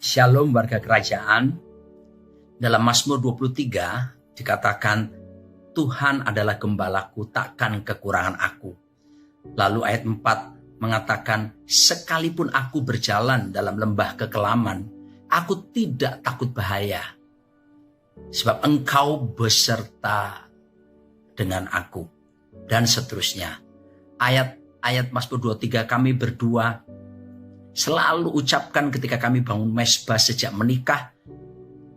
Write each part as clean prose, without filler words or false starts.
Shalom warga kerajaan. Dalam Mazmur 23 dikatakan, Tuhan adalah gembalaku, takkan kekurangan aku. Lalu ayat 4 mengatakan, sekalipun aku berjalan dalam lembah kekelaman, aku tidak takut bahaya, sebab engkau beserta dengan aku. Dan seterusnya. Ayat Mazmur 23 kami berdua selalu ucapkan ketika kami bangun mesbah sejak menikah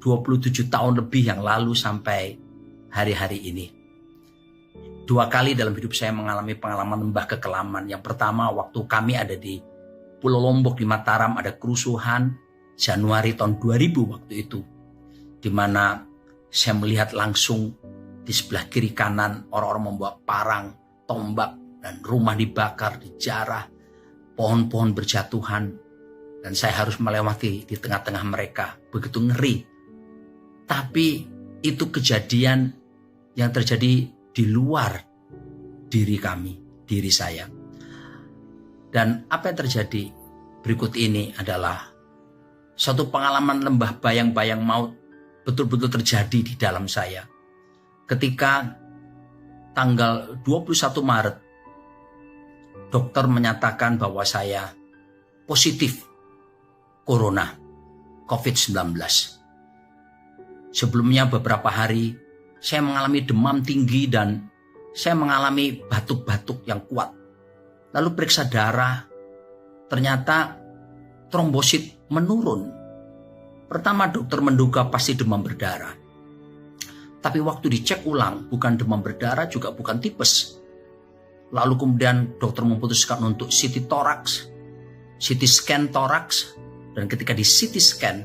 27 tahun lebih yang lalu sampai hari-hari ini. 2 kali dalam hidup saya mengalami pengalaman lembah kekelaman. Yang pertama waktu kami ada di Pulau Lombok di Mataram, ada kerusuhan Januari tahun 2000 waktu itu, di mana saya melihat langsung di sebelah kiri kanan orang-orang membawa parang, tombak, dan rumah dibakar, dijarah. Pohon-pohon berjatuhan, dan saya harus melewati di tengah-tengah mereka. Begitu ngeri. Tapi itu kejadian yang terjadi di luar diri kami, diri saya. Dan apa yang terjadi berikut ini adalah satu pengalaman lembah bayang-bayang maut betul-betul terjadi di dalam saya. Ketika tanggal 21 Maret, dokter menyatakan bahwa saya positif corona, COVID-19. Sebelumnya beberapa hari saya mengalami demam tinggi dan saya mengalami batuk-batuk yang kuat. Lalu periksa darah, ternyata trombosit menurun. Pertama dokter menduga pasti demam berdarah. Tapi waktu dicek ulang, bukan demam berdarah juga bukan tipes. Lalu kemudian dokter memutuskan untuk CT scan toraks, dan ketika di CT scan,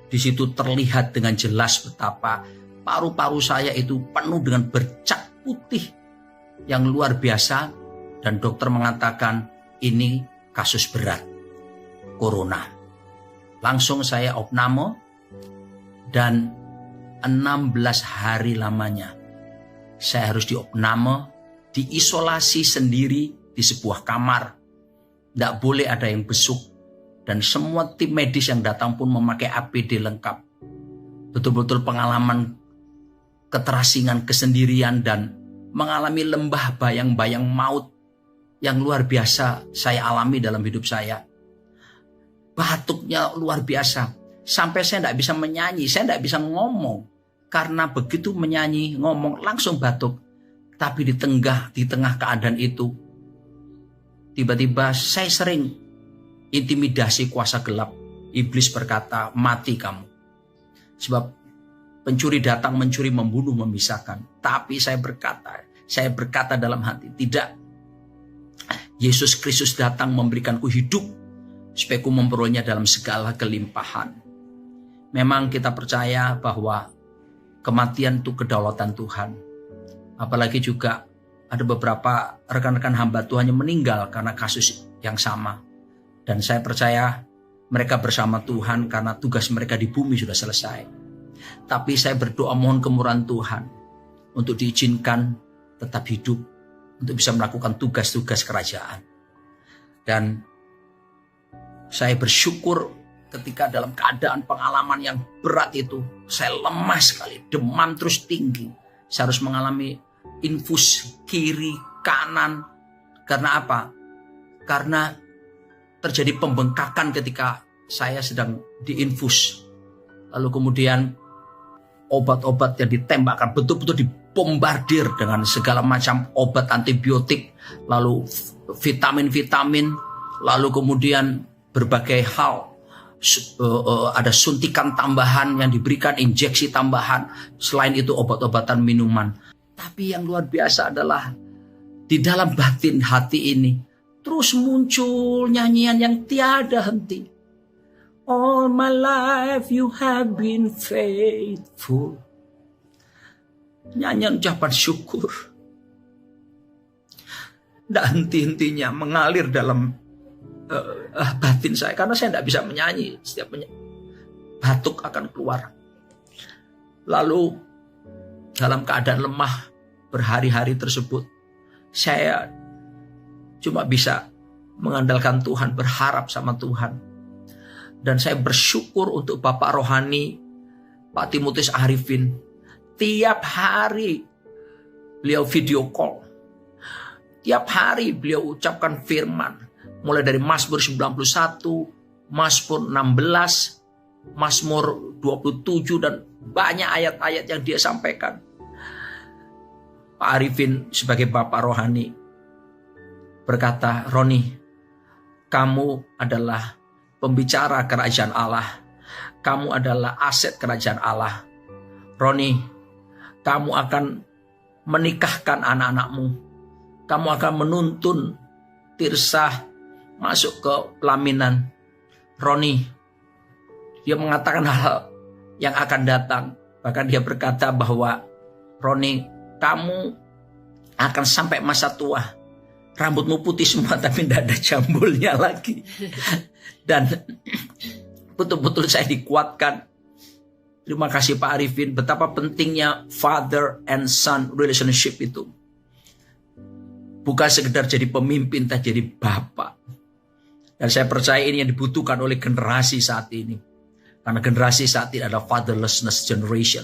di situ terlihat dengan jelas betapa paru-paru saya itu penuh dengan bercak putih yang luar biasa, dan dokter mengatakan ini kasus berat, corona. Langsung saya opname dan 16 hari lamanya saya harus diopname, diisolasi sendiri di sebuah kamar. Tidak boleh ada yang besuk. Dan semua tim medis yang datang pun memakai APD lengkap. Betul-betul pengalaman keterasingan, kesendirian, dan mengalami lembah bayang-bayang maut yang luar biasa saya alami dalam hidup saya. Batuknya luar biasa. Sampai saya tidak bisa menyanyi, saya tidak bisa ngomong. Karena begitu menyanyi, ngomong langsung batuk. Tapi di tengah keadaan itu, tiba-tiba saya sering intimidasi kuasa gelap. Iblis berkata, mati kamu. Sebab pencuri datang mencuri, membunuh, memisahkan. Tapi saya berkata dalam hati, tidak. Yesus Kristus datang memberikanku hidup, supaya ku memperolehnya dalam segala kelimpahan. Memang kita percaya bahwa kematian itu kedaulatan Tuhan. Apalagi juga ada beberapa rekan-rekan hamba Tuhan yang meninggal karena kasus yang sama. Dan saya percaya mereka bersama Tuhan karena tugas mereka di bumi sudah selesai. Tapi saya berdoa mohon kemurahan Tuhan untuk diizinkan tetap hidup, untuk bisa melakukan tugas-tugas kerajaan. Dan saya bersyukur ketika dalam keadaan pengalaman yang berat itu, saya lemah sekali, demam terus tinggi. Saya harus mengalami infus kiri, kanan. Karena apa? Karena terjadi pembengkakan ketika saya sedang diinfus. Lalu kemudian obat-obat yang ditembakkan betul-betul dibombardir dengan segala macam obat antibiotik. Lalu vitamin-vitamin. Lalu kemudian berbagai hal. Ada suntikan tambahan yang diberikan, injeksi tambahan. Selain itu obat-obatan minuman. Tapi yang luar biasa adalah di dalam batin hati ini terus muncul nyanyian yang tiada henti. All my life you have been faithful. Nyanyian ucapan syukur. Tidak henti-hentinya mengalir dalam batin saya. Karena saya tidak bisa menyanyi. Setiap batuk akan keluar. Lalu dalam keadaan lemah berhari-hari tersebut, saya cuma bisa mengandalkan Tuhan, berharap sama Tuhan. Dan saya bersyukur untuk Bapak Rohani, Pak Timotius Arifin. Tiap hari beliau video call. Tiap hari beliau ucapkan firman. Mulai dari Mazmur 91, Mazmur 16, Mazmur 27, dan banyak ayat-ayat yang dia sampaikan. Pak Arifin sebagai Bapak Rohani berkata, Roni, kamu adalah pembicara kerajaan Allah. Kamu adalah aset kerajaan Allah. Roni, kamu akan menikahkan anak-anakmu. Kamu akan menuntun Tirsa masuk ke pelaminan. Roni, dia mengatakan hal yang akan datang. Bahkan dia berkata bahwa, Roni, kamu akan sampai masa tua. Rambutmu putih semua tapi tidak ada jambulnya lagi. Dan betul-betul saya dikuatkan. Terima kasih Pak Arifin. Betapa pentingnya father and son relationship itu. Bukan sekedar jadi pemimpin, tapi jadi bapak. Dan saya percaya ini yang dibutuhkan oleh generasi saat ini. Karena generasi saat ini adalah fatherlessness generation.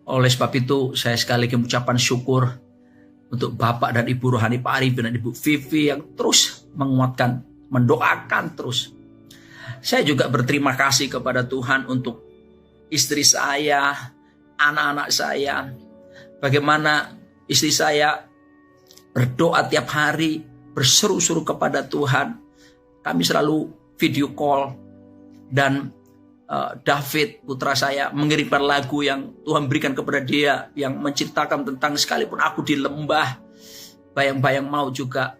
Oleh sebab itu saya sekali lagi mengucapkan syukur untuk Bapak dan Ibu Rohani Pak Arifin dan Ibu Vivi yang terus menguatkan, mendoakan terus. Saya juga berterima kasih kepada Tuhan untuk istri saya, anak-anak saya. Bagaimana istri saya berdoa tiap hari, berseru-seru kepada Tuhan. Kami selalu video call. Dan David putra saya mengirimkan lagu yang Tuhan berikan kepada dia, yang menceritakan tentang sekalipun aku di lembah bayang-bayang mau juga,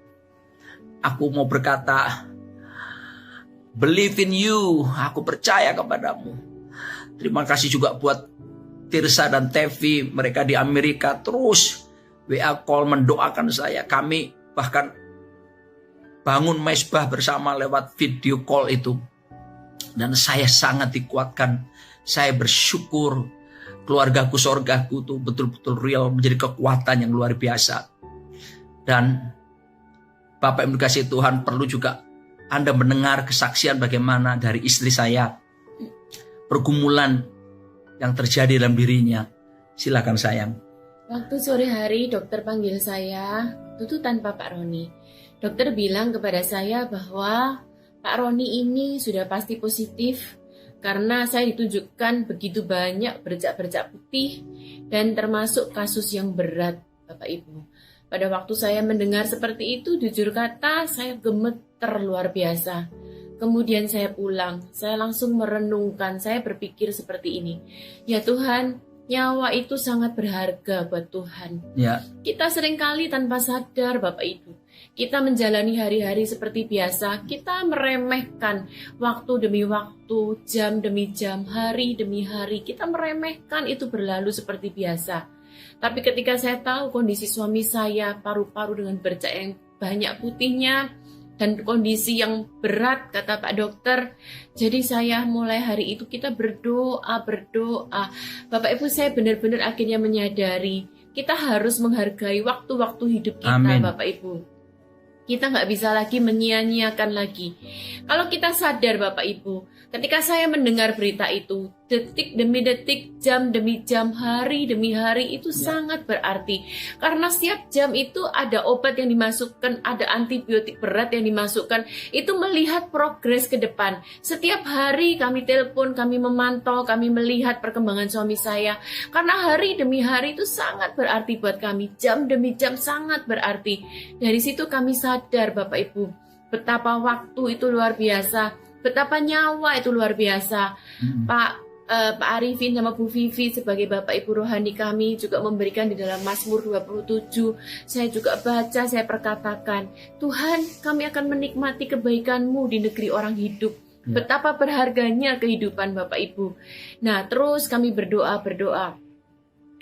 aku mau berkata, believe in you, aku percaya kepadamu. Terima kasih juga buat Tirsa dan Tevi, mereka di Amerika terus WA call mendoakan saya. Kami bahkan bangun mezbah bersama lewat video call itu. Dan saya sangat dikuatkan. Saya bersyukur keluargaku, sorgaku itu betul-betul real, menjadi kekuatan yang luar biasa. Dan Bapak yang dikasihi Tuhan, perlu juga Anda mendengar kesaksian bagaimana dari istri saya, pergumulan yang terjadi dalam dirinya. Silakan sayang. Waktu sore hari dokter panggil saya, itu tanpa Pak Roni. Dokter bilang kepada saya bahwa Pak Roni ini sudah pasti positif karena saya ditunjukkan begitu banyak bercak-bercak putih dan termasuk kasus yang berat, Bapak Ibu. Pada waktu saya mendengar seperti itu, jujur kata saya gemeter luar biasa. Kemudian saya pulang, saya langsung merenungkan, saya berpikir seperti ini. Ya Tuhan, nyawa itu sangat berharga buat Tuhan. Ya. Kita seringkali tanpa sadar, Bapak Ibu, kita menjalani hari-hari seperti biasa, kita meremehkan waktu demi waktu, jam demi jam, hari demi hari, kita meremehkan itu berlalu seperti biasa. Tapi ketika saya tahu kondisi suami saya, paru-paru dengan bercak yang banyak putihnya, dan kondisi yang berat, kata Pak Dokter, jadi saya mulai hari itu kita berdoa. Bapak Ibu, saya benar-benar akhirnya menyadari, kita harus menghargai waktu-waktu hidup kita. Amin. Bapak Ibu. Kita nggak bisa lagi menyia-nyiakan lagi. Kalau kita sadar Bapak Ibu, ketika saya mendengar berita itu, detik demi detik, jam demi jam, hari demi hari itu sangat berarti. Karena setiap jam itu ada obat yang dimasukkan, ada antibiotik berat yang dimasukkan. Itu melihat progres ke depan. Setiap hari kami telepon, kami memantau, kami melihat perkembangan suami saya. Karena hari demi hari itu sangat berarti buat kami. Jam demi jam sangat berarti. Dari situ kami sadar Bapak Ibu, betapa waktu itu luar biasa, betapa nyawa itu luar biasa. Pak Arifin sama Bu Vivi sebagai Bapak Ibu rohani kami juga memberikan di dalam Mazmur 27. Saya juga baca, saya perkatakan, Tuhan, kami akan menikmati kebaikan-Mu di negeri orang hidup. Betapa berharganya kehidupan Bapak Ibu. Nah, terus kami berdoa.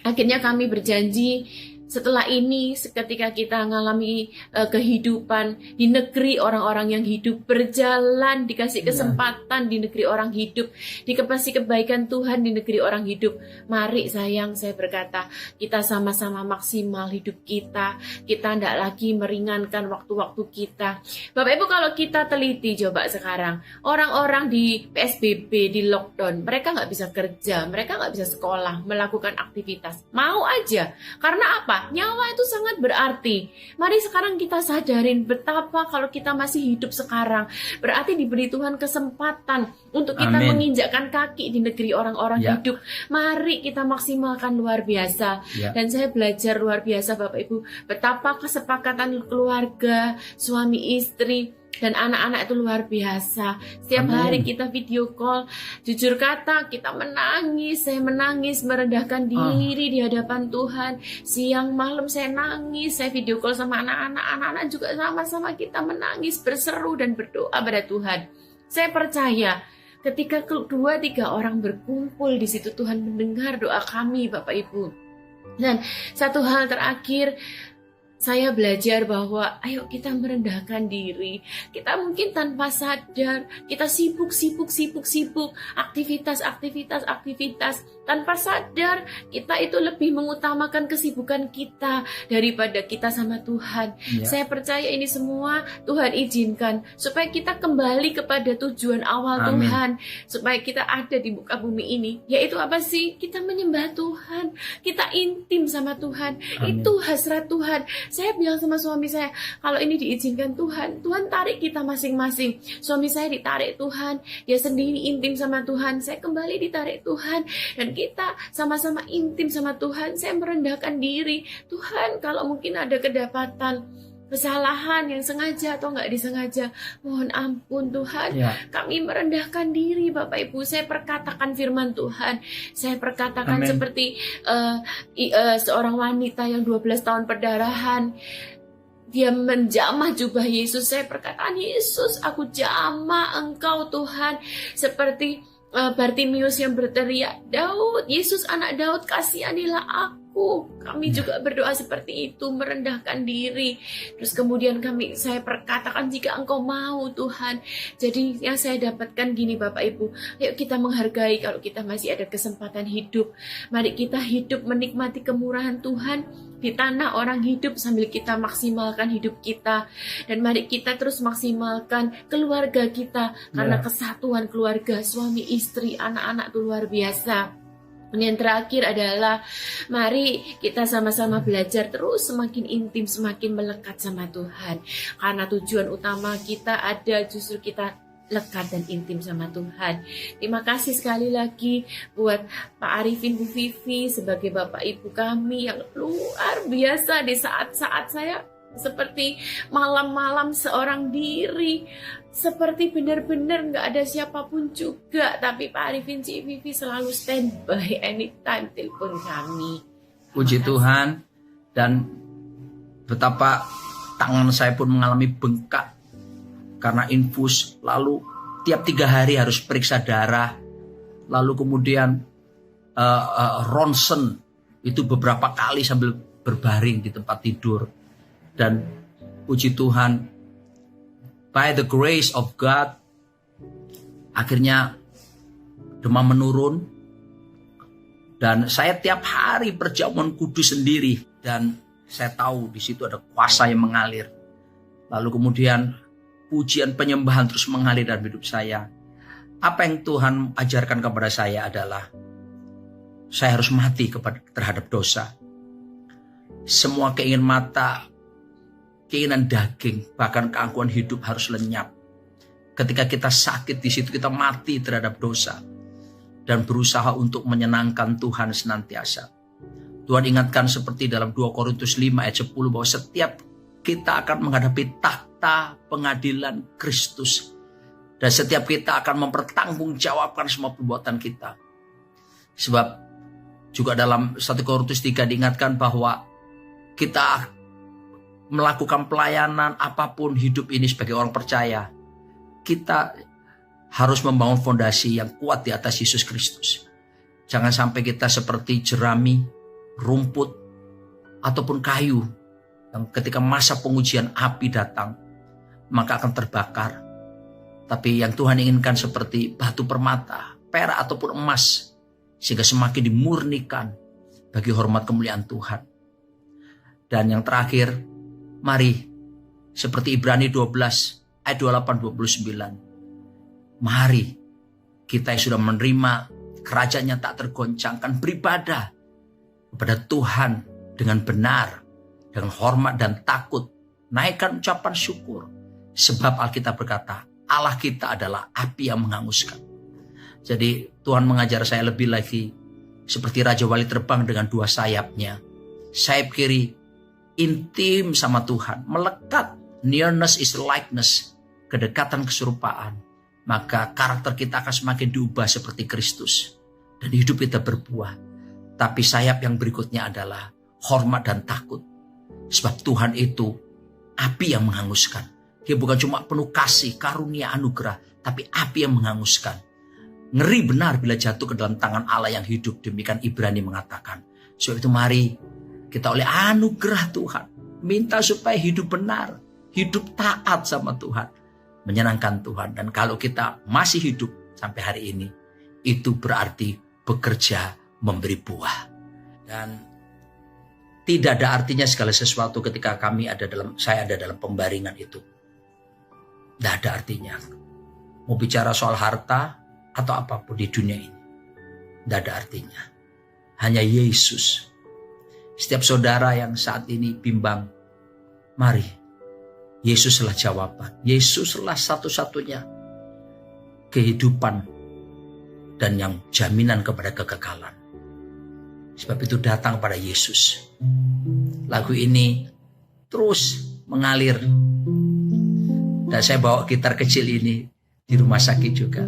Akhirnya kami berjanji setelah ini, ketika kita mengalami kehidupan di negeri orang-orang yang hidup, berjalan, dikasih kesempatan di negeri orang hidup, dikasih kebaikan Tuhan di negeri orang hidup. Mari sayang, saya berkata, kita sama-sama maksimal hidup kita. Kita tidak lagi meringankan waktu-waktu kita. Bapak Ibu, kalau kita teliti coba sekarang, orang-orang di PSBB, di lockdown, mereka nggak bisa kerja, mereka nggak bisa sekolah, melakukan aktivitas. Mau aja. Karena apa? Nyawa itu sangat berarti. Mari sekarang kita sadarin betapa kalau kita masih hidup sekarang, berarti diberi Tuhan kesempatan untuk kita menginjakkan kaki di negeri orang-orang hidup. Mari kita maksimalkan luar biasa. Dan saya belajar luar biasa Bapak Ibu, betapa kesepakatan keluarga, suami istri, dan anak-anak itu luar biasa. Setiap hari kita video call, jujur kata kita menangis, saya menangis merendahkan diri di hadapan Tuhan. Siang malam saya nangis, saya video call sama anak-anak juga sama-sama kita menangis, berseru dan berdoa pada Tuhan. Saya percaya ketika 2-3 orang berkumpul di situ, Tuhan mendengar doa kami Bapak Ibu. Dan satu hal terakhir, saya belajar bahwa ayo kita merendahkan diri. Kita mungkin tanpa sadar, kita sibuk, aktivitas. Tanpa sadar, kita itu lebih mengutamakan kesibukan kita daripada kita sama Tuhan. Saya percaya ini semua Tuhan izinkan supaya kita kembali kepada tujuan awal Tuhan. Supaya kita ada di muka bumi ini. Yaitu apa sih? Kita menyembah Tuhan. Kita intim sama Tuhan. Itu hasrat Tuhan. Saya bilang sama suami saya, kalau ini diizinkan Tuhan, Tuhan tarik kita masing-masing. Suami saya ditarik Tuhan, dia sendiri intim sama Tuhan, saya kembali ditarik Tuhan, dan kita sama-sama intim sama Tuhan. Saya merendahkan diri, Tuhan kalau mungkin ada kedapatan kesalahan yang sengaja atau nggak disengaja, mohon ampun Tuhan. Kami merendahkan diri Bapak Ibu. Saya perkatakan firman Tuhan. Saya perkatakan seperti seorang wanita yang 12 tahun perdarahan, dia menjamah jubah Yesus. Saya perkataan, Yesus aku jamah Engkau Tuhan. Seperti Bartimius yang berteriak, Daud, Yesus anak Daud, kasihanilah aku. Kami juga berdoa seperti itu, merendahkan diri. Terus kemudian saya perkatakan, jika Engkau mau Tuhan. Jadi yang saya dapatkan gini Bapak Ibu, yuk kita menghargai kalau kita masih ada kesempatan hidup. Mari kita hidup menikmati kemurahan Tuhan di tanah orang hidup sambil kita maksimalkan hidup kita. Dan mari kita terus maksimalkan keluarga kita, karena kesatuan keluarga, suami, istri, anak-anak itu luar biasa. Dan yang terakhir adalah mari kita sama-sama belajar terus semakin intim, semakin melekat sama Tuhan. Karena tujuan utama kita ada justru kita lekat dan intim sama Tuhan. Terima kasih sekali lagi buat Pak Arifin, Bu Vivi sebagai Bapak Ibu kami yang luar biasa di saat-saat saya seperti malam-malam seorang diri, seperti benar-benar nggak ada siapapun juga, tapi Pak Arifin, Ci Vivi selalu standby anytime telepon kami. Puji Tuhan. Dan betapa tangan saya pun mengalami bengkak karena infus, lalu tiap 3 hari harus periksa darah, lalu kemudian ronsen itu beberapa kali sambil berbaring di tempat tidur. Dan puji Tuhan, by the grace of God, akhirnya demam menurun. Dan saya tiap hari perjamuan kudus sendiri. Dan saya tahu di situ ada kuasa yang mengalir. Lalu kemudian pujian penyembahan terus mengalir dalam hidup saya. Apa yang Tuhan ajarkan kepada saya adalah saya harus mati terhadap dosa. Semua keinginan mata, keinginan daging, bahkan keangkuhan hidup harus lenyap. Ketika kita sakit di situ kita mati terhadap dosa dan berusaha untuk menyenangkan Tuhan senantiasa. Tuhan ingatkan seperti dalam 2 Korintus 5 ayat 10 bahwa setiap kita akan menghadapi takhta pengadilan Kristus dan setiap kita akan mempertanggungjawabkan semua perbuatan kita. Sebab juga dalam 1 Korintus 3 diingatkan bahwa kita melakukan pelayanan apapun hidup ini sebagai orang percaya, kita harus membangun fondasi yang kuat di atas Yesus Kristus. Jangan sampai kita seperti jerami, rumput, ataupun kayu yang ketika masa pengujian api datang maka akan terbakar. Tapi yang Tuhan inginkan seperti batu permata, perak ataupun emas, sehingga semakin dimurnikan bagi hormat kemuliaan Tuhan. Dan yang terakhir, mari seperti Ibrani 12 ayat 28-29. Mari kita yang sudah menerima kerajaannya tak tergoncangkan beribadah kepada Tuhan dengan benar, dengan hormat dan takut. Naikkan ucapan syukur. Sebab Alkitab berkata, Allah kita adalah api yang menghanguskan. Jadi Tuhan mengajar saya lebih lagi seperti Raja Wali terbang dengan dua sayapnya. Sayap kiri intim sama Tuhan, melekat. Nearness is likeness, kedekatan keserupaan. Maka karakter kita akan semakin diubah seperti Kristus. Dan hidup kita berbuah. Tapi sayap yang berikutnya adalah hormat dan takut. Sebab Tuhan itu api yang menghanguskan. Dia bukan cuma penuh kasih, karunia, anugerah, tapi api yang menghanguskan. Ngeri benar bila jatuh ke dalam tangan Allah yang hidup. Demikian Ibrani mengatakan. Sebab itu mari kita oleh anugerah Tuhan minta supaya hidup benar, hidup taat sama Tuhan, menyenangkan Tuhan. Dan kalau kita masih hidup sampai hari ini, itu berarti bekerja memberi buah. Dan tidak ada artinya segala sesuatu ketika saya ada dalam pembaringan itu. Tidak ada artinya. Mau bicara soal harta atau apapun di dunia ini, tidak ada artinya. Hanya Yesus. Setiap saudara yang saat ini bimbang, mari. Yesuslah jawaban. Yesuslah satu-satunya kehidupan dan yang jaminan kepada kekekalan. Sebab itu datang pada Yesus. Lagu ini terus mengalir. Dan saya bawa gitar kecil ini di rumah sakit juga.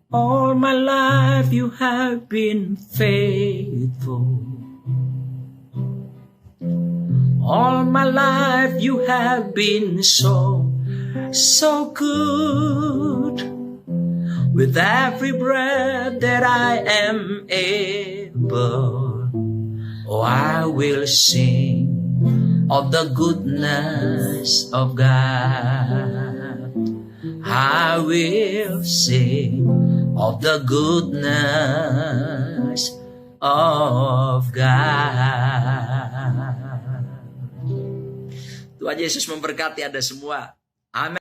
All my life you have been faithful. All my life you have been so good. With every breath that I am able, oh, I will sing of the goodness of God. I will sing of the goodness of God. Tuhan Yesus memberkati Anda semua. Amin.